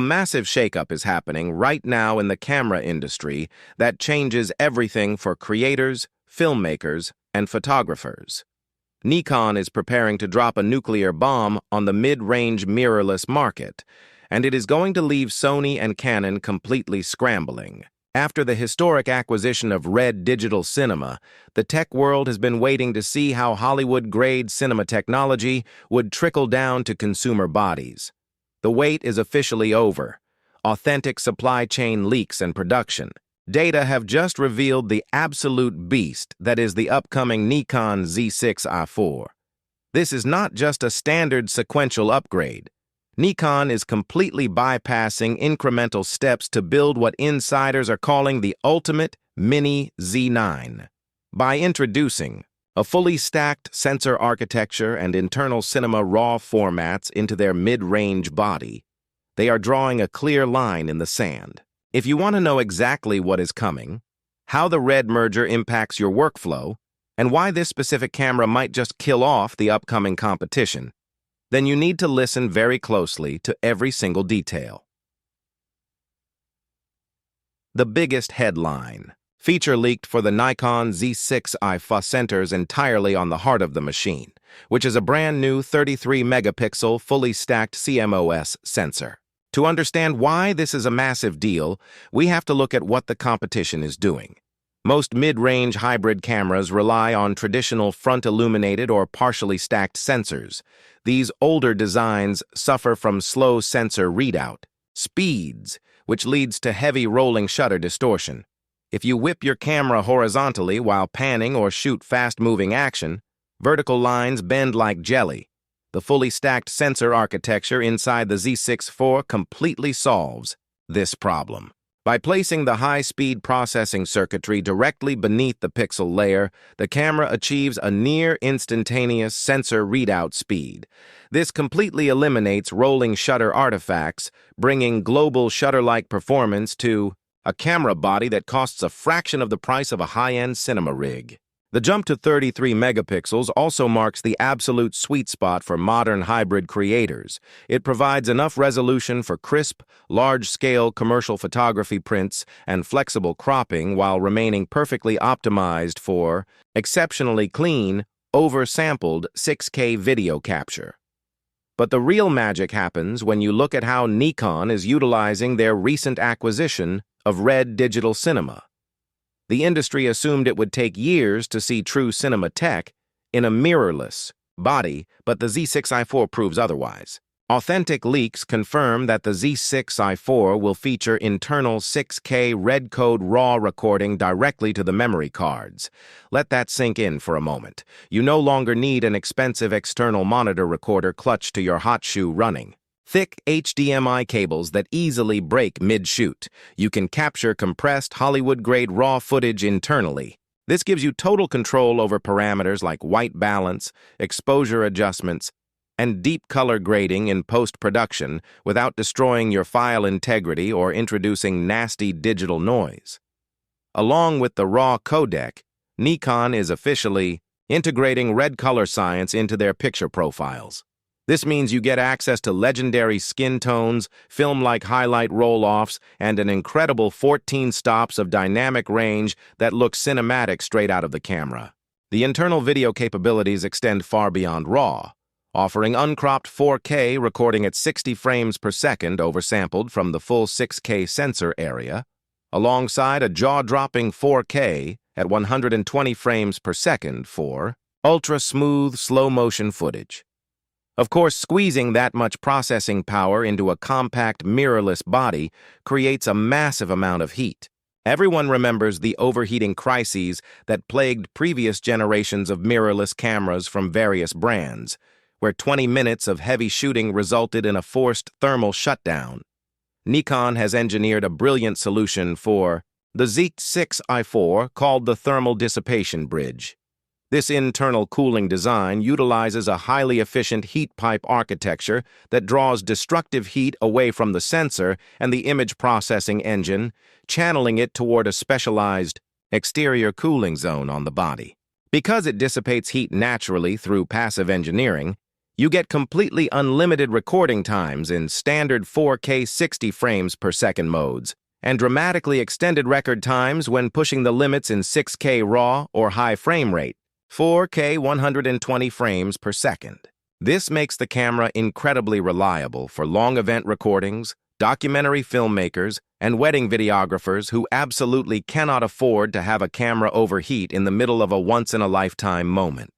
A massive shakeup is happening right now in the camera industry that changes everything for creators, filmmakers, and photographers. Nikon is preparing to drop a nuclear bomb on the mid-range mirrorless market, and it is going to leave Sony and Canon completely scrambling. After the historic acquisition of Red Digital Cinema, the tech world has been waiting to see how Hollywood-grade cinema technology would trickle down to consumer bodies. The wait is officially over. Authentic supply chain leaks and production data have just revealed the absolute beast that is the upcoming Nikon Z6 IV. This is not just a standard sequential upgrade. Nikon is completely bypassing incremental steps to build what insiders are calling the ultimate mini Z9. By introducing a fully stacked sensor architecture and internal cinema RAW formats into their mid-range body, they are drawing a clear line in the sand. If you want to know exactly what is coming, how the Red merger impacts your workflow, and why this specific camera might just kill off the upcoming competition, then you need to listen very closely to every single detail. The biggest headline. Feature leaked for the Nikon Z6 IV centers entirely on the heart of the machine, which is a brand new 33-megapixel fully stacked CMOS sensor. To understand why this is a massive deal, we have to look at what the competition is doing. Most mid-range hybrid cameras rely on traditional front-illuminated or partially stacked sensors. These older designs suffer from slow sensor readout speeds, which leads to heavy rolling shutter distortion. If you whip your camera horizontally while panning or shoot fast-moving action, vertical lines bend like jelly. The fully stacked sensor architecture inside the Z6 IV completely solves this problem. By placing the high-speed processing circuitry directly beneath the pixel layer, the camera achieves a near-instantaneous sensor readout speed. This completely eliminates rolling shutter artifacts, bringing global shutter-like performance to a camera body that costs a fraction of the price of a high-end cinema rig. The jump to 33 megapixels also marks the absolute sweet spot for modern hybrid creators. It provides enough resolution for crisp, large-scale commercial photography prints and flexible cropping while remaining perfectly optimized for exceptionally clean, oversampled 6K video capture. But the real magic happens when you look at how Nikon is utilizing their recent acquisition of Red Digital Cinema. The industry assumed it would take years to see true cinema tech in a mirrorless body, but the Z6 IV proves otherwise. Authentic leaks confirm that the Z6 IV will feature internal 6K REDCODE RAW recording directly to the memory cards. Let that sink in for a moment. You no longer need an expensive external monitor recorder clutched to your hot shoe running. Thick HDMI cables that easily break mid-shoot. You can capture compressed Hollywood-grade RAW footage internally. This gives you total control over parameters like white balance, exposure adjustments, and deep color grading in post-production without destroying your file integrity or introducing nasty digital noise. Along with the RAW codec, Nikon is officially integrating red color science into their picture profiles. This means you get access to legendary skin tones, film-like highlight roll-offs, and an incredible 14 stops of dynamic range that looks cinematic straight out of the camera. The internal video capabilities extend far beyond RAW, offering uncropped 4K recording at 60 frames per second oversampled from the full 6K sensor area, alongside a jaw-dropping 4K at 120 frames per second for ultra-smooth, slow-motion footage. Of course, squeezing that much processing power into a compact, mirrorless body creates a massive amount of heat. Everyone remembers the overheating crises that plagued previous generations of mirrorless cameras from various brands, where 20 minutes of heavy shooting resulted in a forced thermal shutdown. Nikon has engineered a brilliant solution for the Z6 IV called the Thermal Dissipation Bridge. This internal cooling design utilizes a highly efficient heat pipe architecture that draws destructive heat away from the sensor and the image processing engine, channeling it toward a specialized exterior cooling zone on the body. Because it dissipates heat naturally through passive engineering, You get completely unlimited recording times in standard 4K 60 frames per second modes, and dramatically extended record times when pushing the limits in 6K RAW or high frame rate, 4K 120 frames per second. This makes the camera incredibly reliable for long event recordings, documentary filmmakers, and wedding videographers who absolutely cannot afford to have a camera overheat in the middle of a once-in-a-lifetime moment.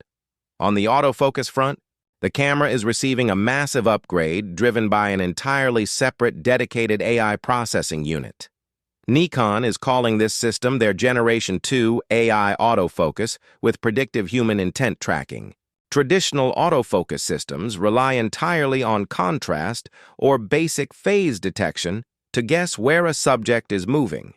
On the autofocus front, the camera is receiving a massive upgrade driven by an entirely separate, dedicated AI processing unit. Nikon is calling this system their Generation 2 AI Autofocus with Predictive Human Intent tracking. Traditional autofocus systems rely entirely on contrast or basic phase detection to guess where a subject is moving.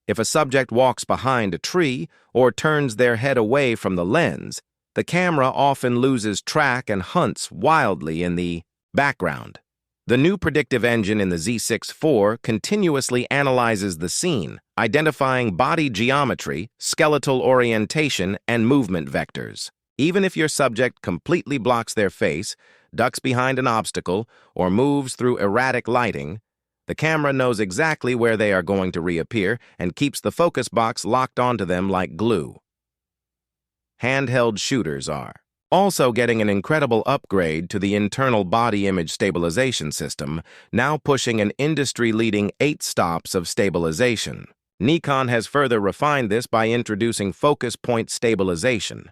If a subject walks behind a tree or turns their head away from the lens, the camera often loses track and hunts wildly in the background. The new predictive engine in the Z6 IV continuously analyzes the scene, identifying body geometry, skeletal orientation, and movement vectors. Even if your subject completely blocks their face, ducks behind an obstacle, or moves through erratic lighting, the camera knows exactly where they are going to reappear and keeps the focus box locked onto them like glue. Handheld shooters are also getting an incredible upgrade to the internal body image stabilization system, now pushing an industry-leading 8 stops of stabilization. Nikon has further refined this by introducing Focus Point Stabilization.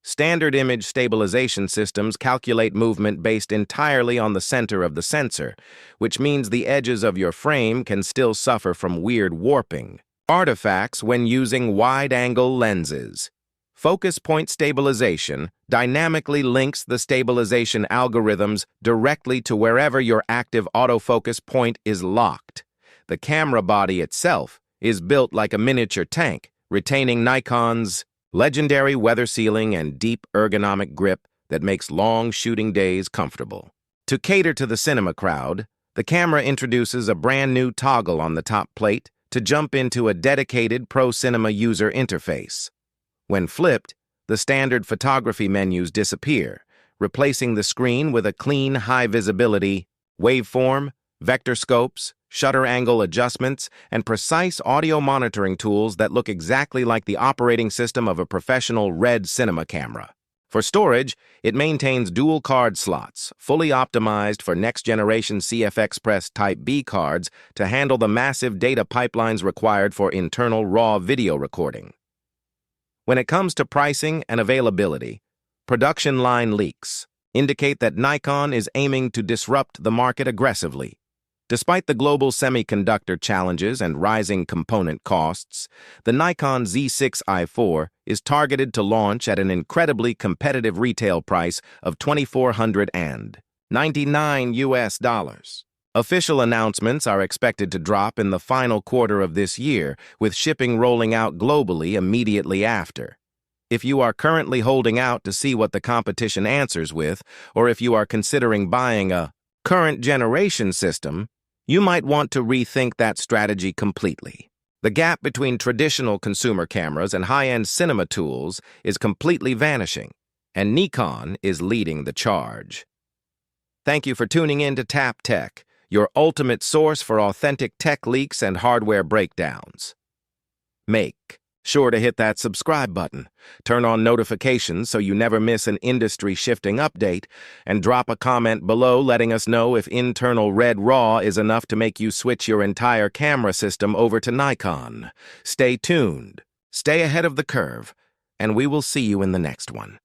Standard image stabilization systems calculate movement based entirely on the center of the sensor, which means the edges of your frame can still suffer from weird warping artifacts when using wide-angle lenses. Focus Point Stabilization dynamically links the stabilization algorithms directly to wherever your active autofocus point is locked. The camera body itself is built like a miniature tank, retaining Nikon's legendary weather sealing and deep ergonomic grip that makes long shooting days comfortable. To cater to the cinema crowd, the camera introduces a brand new toggle on the top plate to jump into a dedicated Pro Cinema user interface. When flipped, the standard photography menus disappear, replacing the screen with a clean, high-visibility waveform, vector scopes, shutter angle adjustments, and precise audio monitoring tools that look exactly like the operating system of a professional RED cinema camera. For storage, it maintains dual card slots, fully optimized for next-generation CF Express Type B cards to handle the massive data pipelines required for internal RAW video recording. When it comes to pricing and availability, production line leaks indicate that Nikon is aiming to disrupt the market aggressively. Despite the global semiconductor challenges and rising component costs, the Nikon Z6 IV is targeted to launch at an incredibly competitive retail price of $2,499. Official announcements are expected to drop in the final quarter of this year, with shipping rolling out globally immediately after. If you are currently holding out to see what the competition answers with, or if you are considering buying a current generation system, you might want to rethink that strategy completely. The gap between traditional consumer cameras and high-end cinema tools is completely vanishing, and Nikon is leading the charge. Thank you for tuning in to Tap Tech, your ultimate source for authentic tech leaks and hardware breakdowns. Make sure to hit that subscribe button, turn on notifications so you never miss an industry-shifting update, and drop a comment below letting us know if internal Red RAW is enough to make you switch your entire camera system over to Nikon. Stay tuned, stay ahead of the curve, and we will see you in the next one.